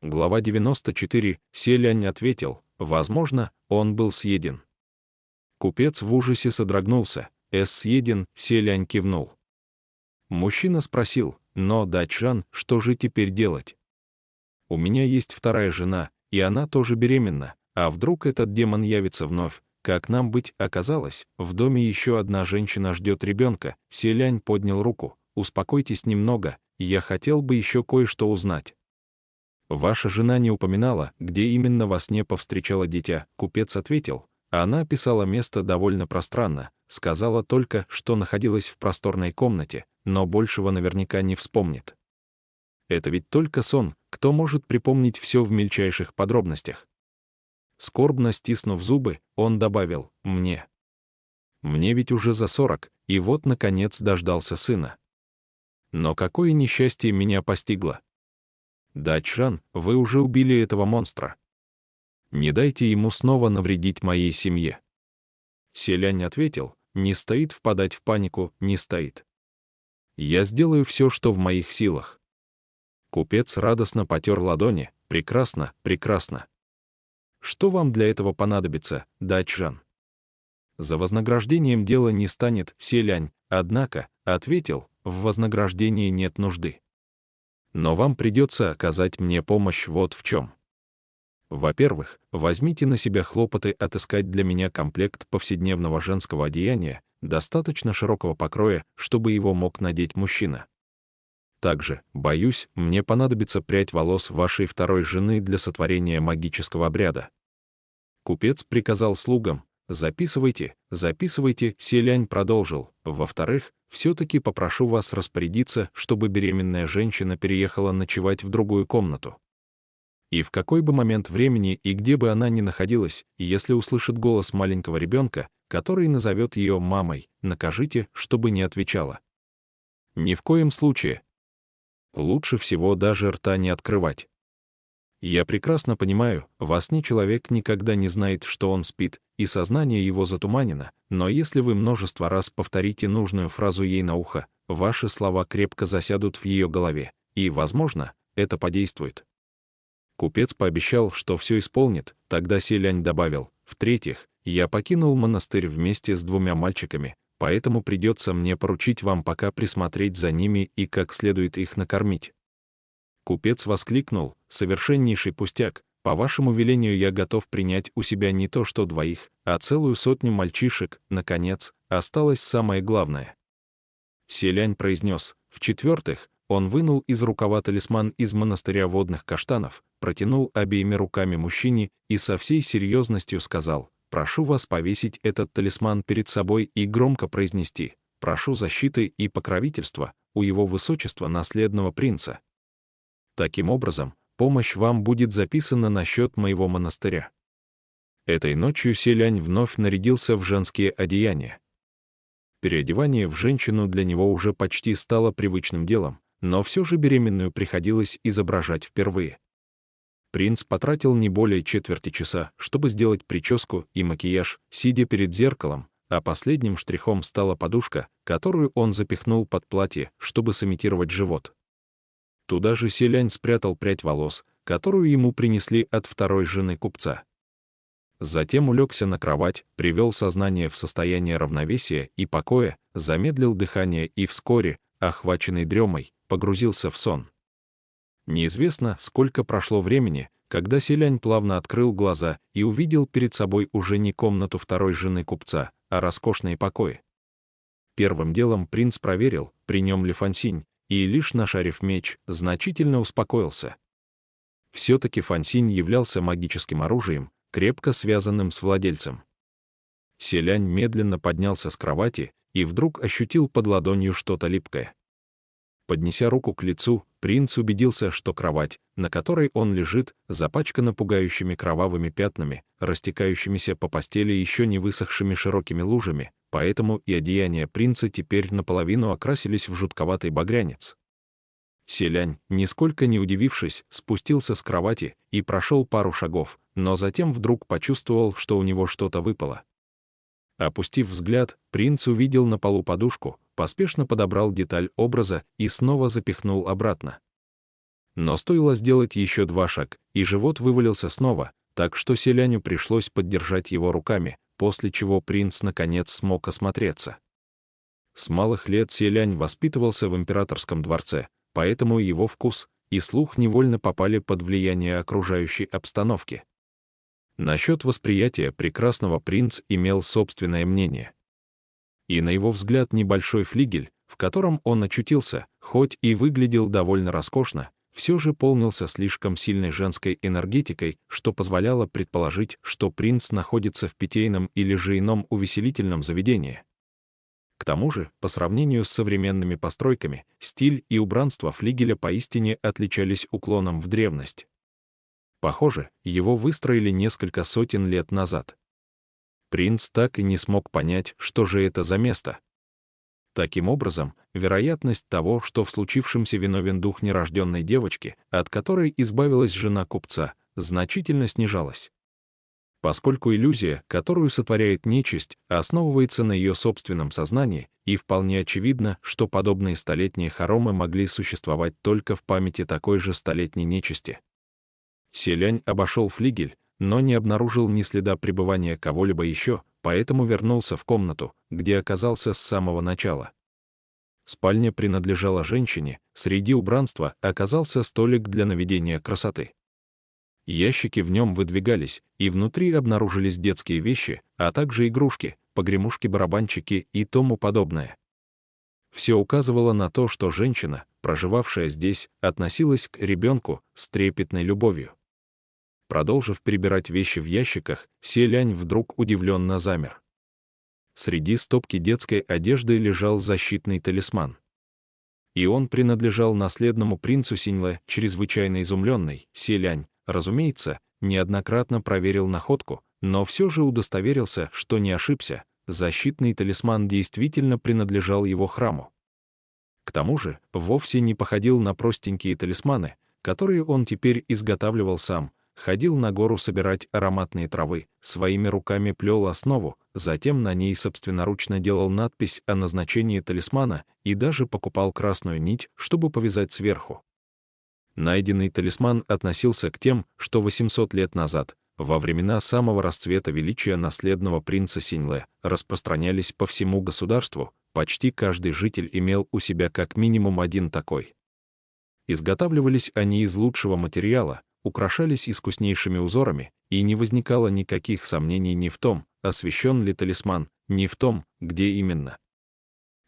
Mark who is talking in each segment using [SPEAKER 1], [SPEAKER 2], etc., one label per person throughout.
[SPEAKER 1] Глава 94. Селянь ответил, возможно, он был съеден. Купец в ужасе содрогнулся. Съеден, Селянь кивнул. Мужчина спросил, но, Дачжан, что же теперь делать? У меня есть вторая жена, и она тоже беременна, а вдруг этот демон явится вновь? Как нам быть? Оказалось, в доме еще одна женщина ждет ребенка. Селянь поднял руку. Успокойтесь немного, я хотел бы еще кое-что узнать. Ваша жена не упоминала, где именно во сне повстречала дитя. Купец ответил. Она описала место довольно пространно, сказала только, что находилась в просторной комнате, но большего наверняка не вспомнит. Это ведь только сон, кто может припомнить все в мельчайших подробностях? Скорбно стиснув зубы, он добавил, мне ведь уже за 40, и вот, наконец, дождался сына. Но какое несчастье меня постигло? Дачжан, вы уже убили этого монстра. Не дайте ему снова навредить моей семье. Селянь ответил, не стоит впадать в панику, не стоит. Я сделаю все, что в моих силах. Купец радостно потер ладони, прекрасно, прекрасно. Что вам для этого понадобится, Дачжан? За вознаграждением дело не станет, Селянь, однако, ответил, в вознаграждении нет нужды. Но вам придется оказать мне помощь вот в чем. Во-первых, возьмите на себя хлопоты отыскать для меня комплект повседневного женского одеяния, достаточно широкого покроя, чтобы его мог надеть мужчина. Также, боюсь, мне понадобится прядь волос вашей второй жены для сотворения магического обряда. Купец приказал слугам, записывайте, записывайте, Селянь продолжил. Во-вторых, все-таки попрошу вас распорядиться, чтобы беременная женщина переехала ночевать в другую комнату. И в какой бы момент времени и где бы она ни находилась, если услышит голос маленького ребенка, который назовет ее мамой, накажите, чтобы не отвечала. Ни в коем случае. Лучше всего даже рта не открывать. Я прекрасно понимаю, во сне человек никогда не знает, что он спит, и сознание его затуманено, но если вы множество раз повторите нужную фразу ей на ухо, ваши слова крепко засядут в ее голове, и, возможно, это подействует. Купец пообещал, что все исполнит, тогда Селянь добавил, в-третьих, я покинул монастырь вместе с 2 мальчиками, поэтому придется мне поручить вам пока присмотреть за ними и как следует их накормить. Купец воскликнул, совершеннейший пустяк, по вашему велению я готов принять у себя не то что 2, а целую 100 мальчишек, наконец, осталось самое главное. Селянь произнес, в-четвертых, он вынул из рукава талисман из монастыря водных каштанов, протянул обеими руками мужчине и со всей серьезностью сказал, прошу вас повесить этот талисман перед собой и громко произнести, прошу защиты и покровительства у его высочества наследного принца. Таким образом, помощь вам будет записана на счет моего монастыря. Этой ночью Селянь вновь нарядился в женские одеяния. Переодевание в женщину для него уже почти стало привычным делом, но все же беременную приходилось изображать впервые. Принц потратил не более четверти часа, чтобы сделать прическу и макияж, сидя перед зеркалом, а последним штрихом стала подушка, которую он запихнул под платье, чтобы сымитировать живот. Туда же Селянь спрятал прядь волос, которую ему принесли от второй жены купца. Затем улегся на кровать, привел сознание в состояние равновесия и покоя, замедлил дыхание и вскоре, охваченный дремой, погрузился в сон. Неизвестно, сколько прошло времени, когда Селянь плавно открыл глаза и увидел перед собой уже не комнату второй жены купца, а роскошные покои. Первым делом принц проверил, при нем ли Фансинь, и лишь нашарив меч, значительно успокоился. Все-таки Фансинь являлся магическим оружием, крепко связанным с владельцем. Селянь медленно поднялся с кровати и вдруг ощутил под ладонью что-то липкое. Поднеся руку к лицу, принц убедился, что кровать, на которой он лежит, запачкана пугающими кровавыми пятнами, растекающимися по постели еще не высохшими широкими лужами, поэтому и одеяния принца теперь наполовину окрасились в жутковатый багрянец. Селянь, нисколько не удивившись, спустился с кровати и прошел пару шагов, но затем вдруг почувствовал, что у него что-то выпало. Опустив взгляд, принц увидел на полу подушку, поспешно подобрал деталь образа и снова запихнул обратно. Но стоило сделать еще 2 шага, и живот вывалился снова, так что селяню пришлось поддержать его руками, после чего принц наконец смог осмотреться. С малых лет селянь воспитывался в императорском дворце, поэтому его вкус и слух невольно попали под влияние окружающей обстановки. Насчет восприятия прекрасного принц имел собственное мнение. И на его взгляд небольшой флигель, в котором он очутился, хоть и выглядел довольно роскошно, все же полнился слишком сильной женской энергетикой, что позволяло предположить, что принц находится в питейном или же ином увеселительном заведении. К тому же, по сравнению с современными постройками, стиль и убранство флигеля поистине отличались уклоном в древность. Похоже, его выстроили несколько сотен лет назад. Принц так и не смог понять, что же это за место. Таким образом, вероятность того, что в случившемся виновен дух нерожденной девочки, от которой избавилась жена купца, значительно снижалась. Поскольку иллюзия, которую сотворяет нечисть, основывается на ее собственном сознании, и вполне очевидно, что подобные столетние хоромы могли существовать только в памяти такой же столетней нечисти. Селянь обошел флигель, но не обнаружил ни следа пребывания кого-либо еще, поэтому вернулся в комнату, где оказался с самого начала. Спальня принадлежала женщине, среди убранства оказался столик для наведения красоты. Ящики в нем выдвигались, и внутри обнаружились детские вещи, а также игрушки, погремушки-барабанчики и тому подобное. Все указывало на то, что женщина, проживавшая здесь, относилась к ребенку с трепетной любовью. Продолжив перебирать вещи в ящиках, селянь вдруг удивленно замер. Среди стопки детской одежды лежал защитный талисман. И он принадлежал наследному принцу Синьле. Чрезвычайно изумленный, селянь, разумеется, неоднократно проверил находку, но все же удостоверился, что не ошибся, защитный талисман действительно принадлежал его храму. К тому же, вовсе не походил на простенькие талисманы, которые он теперь изготавливал сам, ходил на гору собирать ароматные травы, своими руками плел основу, затем на ней собственноручно делал надпись о назначении талисмана и даже покупал красную нить, чтобы повязать сверху. Найденный талисман относился к тем, что 800 лет назад, во времена самого расцвета величия наследного принца Синьле, распространялись по всему государству, почти каждый житель имел у себя как минимум один такой. Изготавливались они из лучшего материала, украшались искуснейшими узорами, и не возникало никаких сомнений ни в том, освящен ли талисман, ни в том, где именно.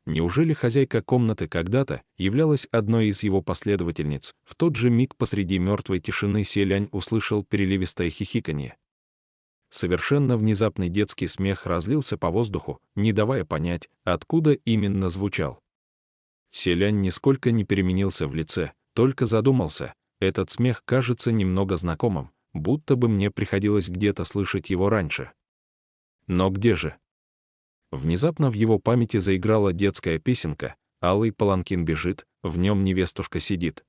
[SPEAKER 1] Неужели хозяйка комнаты когда-то являлась одной из его последовательниц? В тот же миг посреди мертвой тишины селянь услышал переливистое хихиканье. Совершенно внезапный детский смех разлился по воздуху, не давая понять, откуда именно звучал. Селянь нисколько не переменился в лице, только задумался. Этот смех кажется немного знакомым, будто бы мне приходилось где-то слышать его раньше. Но где же? Внезапно в его памяти заиграла детская песенка «Алый паланкин бежит, в нем невестушка сидит».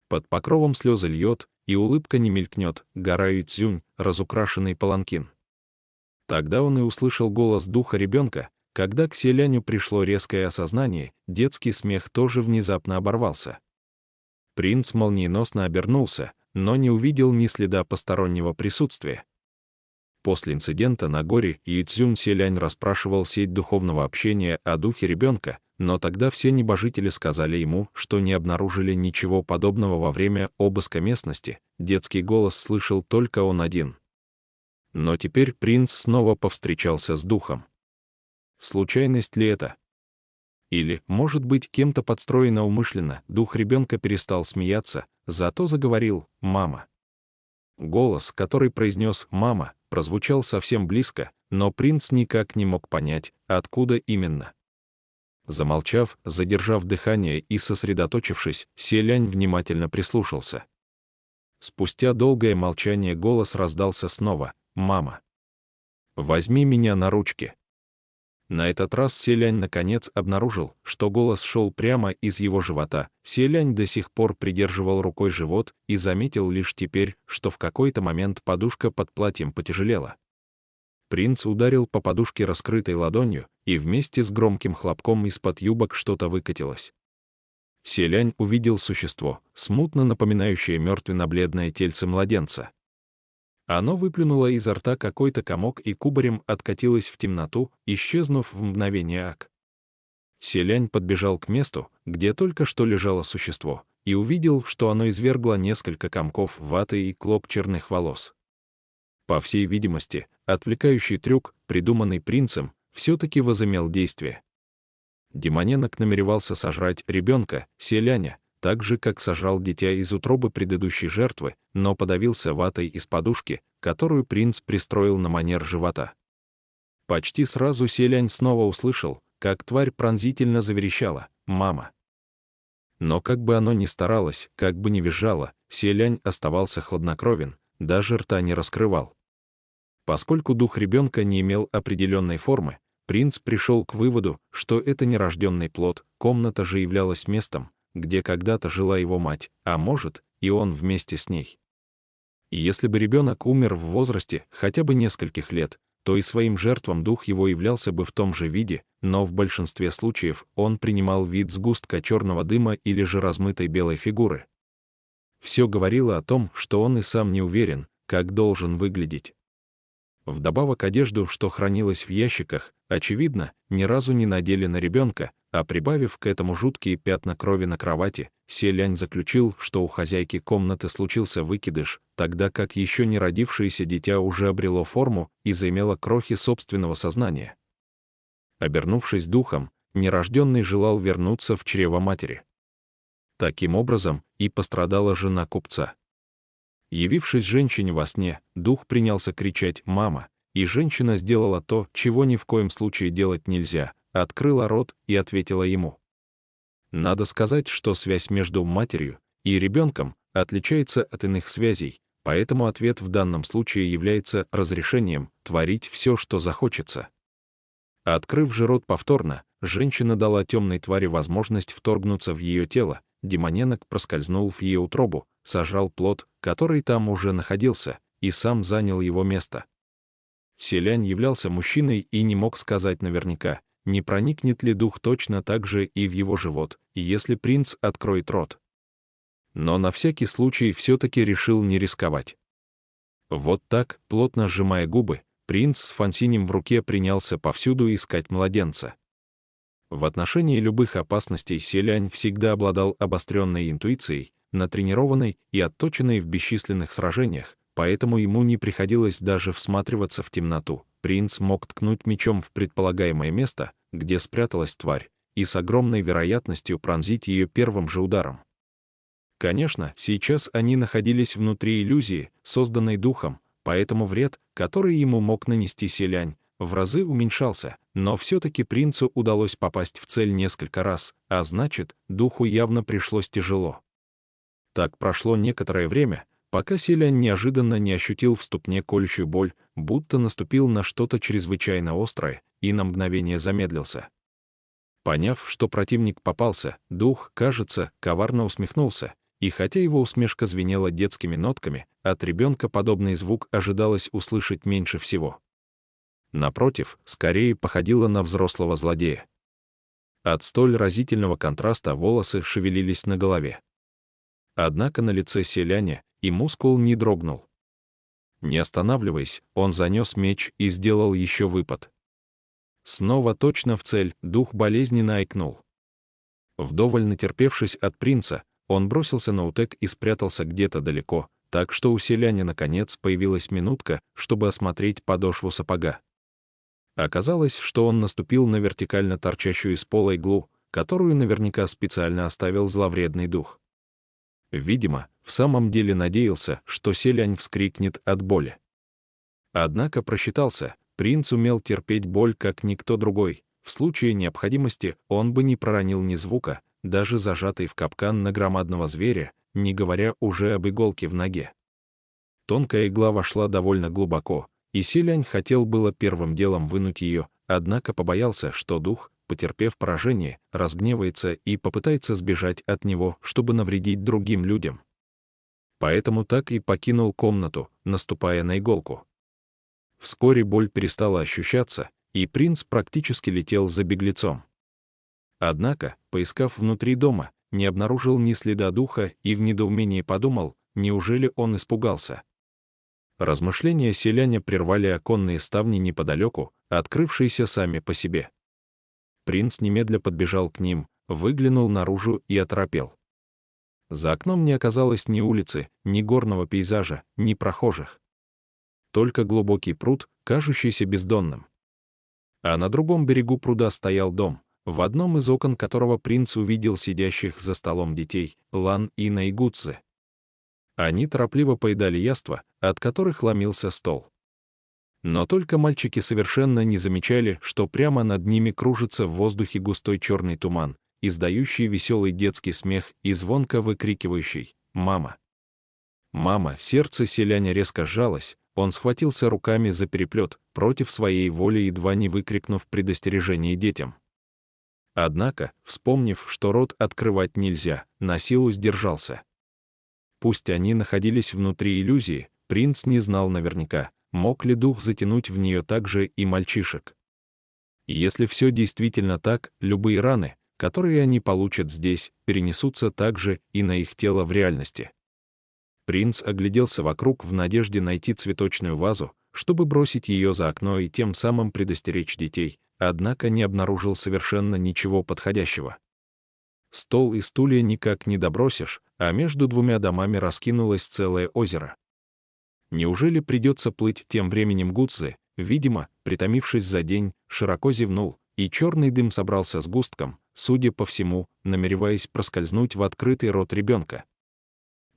[SPEAKER 1] Под покровом слезы льет, и улыбка не мелькнет, гора Юйцзюнь, разукрашенный паланкин. Тогда он и услышал голос духа ребенка. Когда к селяню пришло резкое осознание, детский смех тоже внезапно оборвался. Принц молниеносно обернулся, но не увидел ни следа постороннего присутствия. После инцидента на горе Юйцзюнь селянь расспрашивал сеть духовного общения о духе ребенка, но тогда все небожители сказали ему, что не обнаружили ничего подобного во время обыска местности, детский голос слышал только он один. Но теперь принц снова повстречался с духом. Случайность ли это? Или, может быть, кем-то подстроено умышленно, дух ребенка перестал смеяться, зато заговорил «мама». Голос, который произнес «мама», прозвучал совсем близко, но принц никак не мог понять, откуда именно. Замолчав, задержав дыхание и сосредоточившись, селянь внимательно прислушался. Спустя долгое молчание голос раздался снова «мама». «Возьми меня на ручки». На этот раз селянь наконец обнаружил, что голос шел прямо из его живота. Селянь до сих пор придерживал рукой живот и заметил лишь теперь, что в какой-то момент подушка под платьем потяжелела. Принц ударил по подушке раскрытой ладонью, и вместе с громким хлопком из-под юбок что-то выкатилось. Селянь увидел существо, смутно напоминающее мертвенно-бледное тельце младенца. Оно выплюнуло изо рта какой-то комок и кубарем откатилось в темноту, исчезнув в мгновение ока. Селянь подбежал к месту, где только что лежало существо, и увидел, что оно извергло несколько комков ваты и клок черных волос. По всей видимости, отвлекающий трюк, придуманный принцем, все-таки возымел действие. Демоненок намеревался сожрать ребенка, селяня, так же, как сожрал дитя из утробы предыдущей жертвы, но подавился ватой из подушки, которую принц пристроил на манер живота. Почти сразу селянь снова услышал, как тварь пронзительно заверещала «Мама!». Но как бы оно ни старалось, как бы ни визжало, селянь оставался хладнокровен, даже рта не раскрывал. Поскольку дух ребенка не имел определенной формы, принц пришел к выводу, что это нерожденный плод, комната же являлась местом, где когда-то жила его мать, а может, и он вместе с ней. И если бы ребенок умер в возрасте хотя бы нескольких лет, то и своим жертвам дух его являлся бы в том же виде, но в большинстве случаев он принимал вид сгустка черного дыма или же размытой белой фигуры. Все говорило о том, что он и сам не уверен, как должен выглядеть. Вдобавок одежду, что хранилась в ящиках, очевидно, ни разу не надели на ребенка, а прибавив к этому жуткие пятна крови на кровати, селянь заключил, что у хозяйки комнаты случился выкидыш, тогда как еще не родившееся дитя уже обрело форму и заимело крохи собственного сознания. Обернувшись духом, нерожденный желал вернуться в чрево матери. Таким образом и пострадала жена купца. Явившись женщине во сне, дух принялся кричать «мама», и женщина сделала то, чего ни в коем случае делать нельзя, открыла рот и ответила ему. Надо сказать, что связь между матерью и ребенком отличается от иных связей, поэтому ответ в данном случае является разрешением творить все, что захочется. Открыв же рот повторно, женщина дала темной твари возможность вторгнуться в ее тело, демоненок проскользнул в ее утробу, сожрал плод, который там уже находился, и сам занял его место. Селянь являлся мужчиной и не мог сказать наверняка, не проникнет ли дух точно так же и в его живот, если принц откроет рот. Но на всякий случай все-таки решил не рисковать. Вот так, плотно сжимая губы, принц с фансинем в руке принялся повсюду искать младенца. В отношении любых опасностей селянь всегда обладал обостренной интуицией, натренированной и отточенной в бесчисленных сражениях, поэтому ему не приходилось даже всматриваться в темноту. Принц мог ткнуть мечом в предполагаемое место, где спряталась тварь, и с огромной вероятностью пронзить ее первым же ударом. Конечно, сейчас они находились внутри иллюзии, созданной духом, поэтому вред, который ему мог нанести селянь, в разы уменьшался, но все-таки принцу удалось попасть в цель несколько раз, а значит, духу явно пришлось тяжело. Так прошло некоторое время, пока селянь неожиданно не ощутил в ступне колющую боль, будто наступил на что-то чрезвычайно острое, и на мгновение замедлился. Поняв, что противник попался, дух, кажется, коварно усмехнулся, и хотя его усмешка звенела детскими нотками, от ребенка подобный звук ожидалось услышать меньше всего. Напротив, скорее походила на взрослого злодея. От столь разительного контраста волосы шевелились на голове. Однако на лице селяня и мускул не дрогнул. Не останавливаясь, он занес меч и сделал еще выпад. Снова точно в цель, дух болезненно ойкнул. Вдоволь натерпевшись от принца, он бросился на утек и спрятался где-то далеко, так что у селяня наконец появилась минутка, чтобы осмотреть подошву сапога. Оказалось, что он наступил на вертикально торчащую из пола иглу, которую наверняка специально оставил зловредный дух. Видимо, в самом деле надеялся, что селянь вскрикнет от боли. Однако просчитался, принц умел терпеть боль как никто другой, в случае необходимости он бы не проронил ни звука, даже зажатый в капкан на громадного зверя, не говоря уже об иголке в ноге. Тонкая игла вошла довольно глубоко, и селянь хотел было первым делом вынуть ее, однако побоялся, что дух, потерпев поражение, разгневается и попытается сбежать от него, чтобы навредить другим людям. Поэтому так и покинул комнату, наступая на иголку. Вскоре боль перестала ощущаться, и принц практически летел за беглецом. Однако, поискав внутри дома, не обнаружил ни следа духа и в недоумении подумал, неужели он испугался. Размышления селяня прервали оконные ставни неподалеку, открывшиеся сами по себе. Принц немедля подбежал к ним, выглянул наружу и оторопел. За окном не оказалось ни улицы, ни горного пейзажа, ни прохожих. Только глубокий пруд, кажущийся бездонным. А на другом берегу пруда стоял дом, в одном из окон которого принц увидел сидящих за столом детей, Лан и Найгутсе. Они торопливо поедали яства, от которых ломился стол. Но только мальчики совершенно не замечали, что прямо над ними кружится в воздухе густой черный туман, издающий веселый детский смех и звонко выкрикивающий «Мама!». «Мама!» Сердце селяня резко сжалось, он схватился руками за переплет, против своей воли едва не выкрикнув предостережение детям. Однако, вспомнив, что рот открывать нельзя, на силу сдержался. Пусть они находились внутри иллюзии, принц не знал наверняка, мог ли дух затянуть в нее также и мальчишек. Если все действительно так, любые раны, которые они получат здесь, перенесутся также и на их тело в реальности. Принц огляделся вокруг в надежде найти цветочную вазу, чтобы бросить ее за окно и тем самым предостеречь детей, однако не обнаружил совершенно ничего подходящего. Стол и стулья никак не добросишь, а между двумя домами раскинулось целое озеро. Неужели придется плыть тем временем Гудзе, видимо, притомившись за день, широко зевнул, и черный дым собрался сгустком, судя по всему, намереваясь проскользнуть в открытый рот ребенка.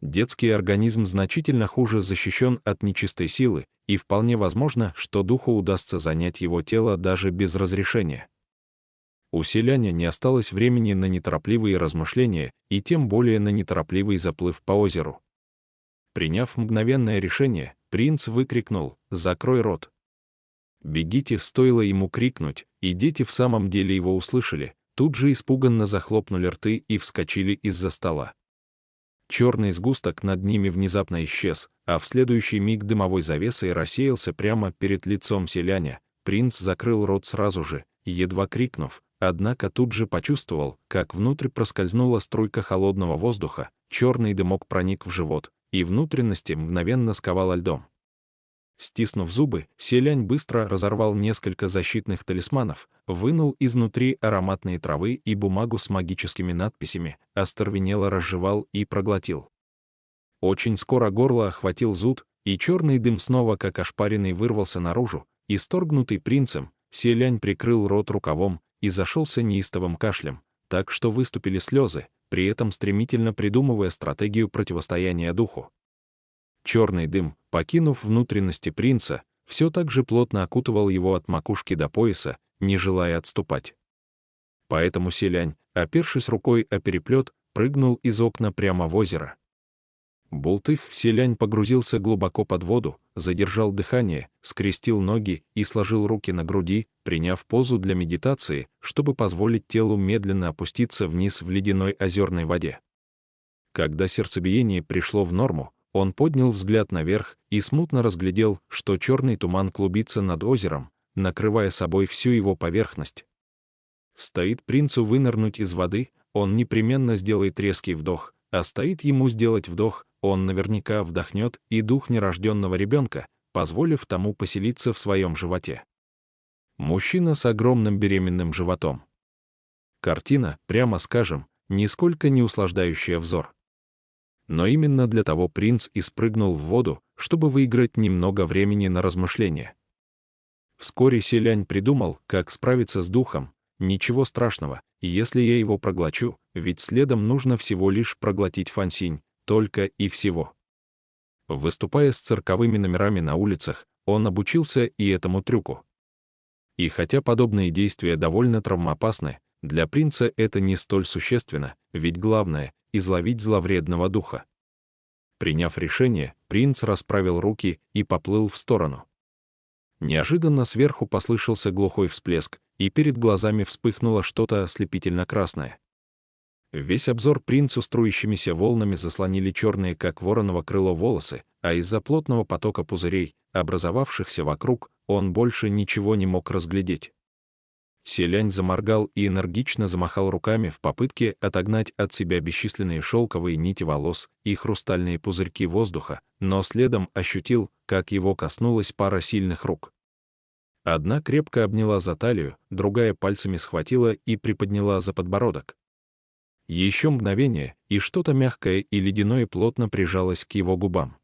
[SPEAKER 1] Детский организм значительно хуже защищен от нечистой силы, и вполне возможно, что духу удастся занять его тело даже без разрешения. У селяня не осталось времени на неторопливые размышления и тем более на неторопливый заплыв по озеру. Приняв мгновенное решение, принц выкрикнул «Закрой рот!». «Бегите!» стоило ему крикнуть, и дети в самом деле его услышали, тут же испуганно захлопнули рты и вскочили из-за стола. Черный сгусток над ними внезапно исчез, а в следующий миг дымовой завесой рассеялся прямо перед лицом селяня. Принц закрыл рот сразу же, едва крикнув, однако тут же почувствовал, как внутрь проскользнула струйка холодного воздуха, черный дымок проник в живот, и внутренности мгновенно сковало льдом. Стиснув зубы, селянь быстро разорвал несколько защитных талисманов, вынул изнутри ароматные травы и бумагу с магическими надписями, остервенело разжевал и проглотил. Очень скоро горло охватил зуд, и черный дым снова как ошпаренный вырвался наружу, исторгнутый принцем, селянь прикрыл рот рукавом и зашелся неистовым кашлем, так что выступили слезы, при этом стремительно придумывая стратегию противостояния духу. Черный дым, покинув внутренности принца, все так же плотно окутывал его от макушки до пояса, не желая отступать. Поэтому селянь, опершись рукой о переплет, прыгнул из окна прямо в озеро. Бултых селянь погрузился глубоко под воду, задержал дыхание, скрестил ноги и сложил руки на груди, приняв позу для медитации, чтобы позволить телу медленно опуститься вниз в ледяной озерной воде. Когда сердцебиение пришло в норму, он поднял взгляд наверх и смутно разглядел, что черный туман клубится над озером, накрывая собой всю его поверхность. Стоит принцу вынырнуть из воды, он непременно сделает резкий вдох, а стоит ему сделать вдох, он наверняка вдохнет и дух нерожденного ребенка, позволив тому поселиться в своем животе. Мужчина с огромным беременным животом. Картина, прямо скажем, нисколько не услаждающая взор. Но именно для того принц и спрыгнул в воду, чтобы выиграть немного времени на размышления. Вскоре селянь придумал, как справиться с духом. Ничего страшного, если я его проглочу, ведь следом нужно всего лишь проглотить фансинь, только и всего. Выступая с цирковыми номерами на улицах, он обучился и этому трюку. И хотя подобные действия довольно травмоопасны, для принца это не столь существенно, ведь главное — изловить зловредного духа. Приняв решение, принц расправил руки и поплыл в сторону. Неожиданно сверху послышался глухой всплеск, и перед глазами вспыхнуло что-то ослепительно-красное. Весь обзор принцу струящимися волнами заслонили черные, как вороново крыло, волосы, а из-за плотного потока пузырей, образовавшихся вокруг, он больше ничего не мог разглядеть. Селянь заморгал и энергично замахал руками в попытке отогнать от себя бесчисленные шелковые нити волос и хрустальные пузырьки воздуха, но следом ощутил, как его коснулась пара сильных рук. Одна крепко обняла за талию, другая пальцами схватила и приподняла за подбородок. Еще мгновение, и что-то мягкое и ледяное плотно прижалось к его губам.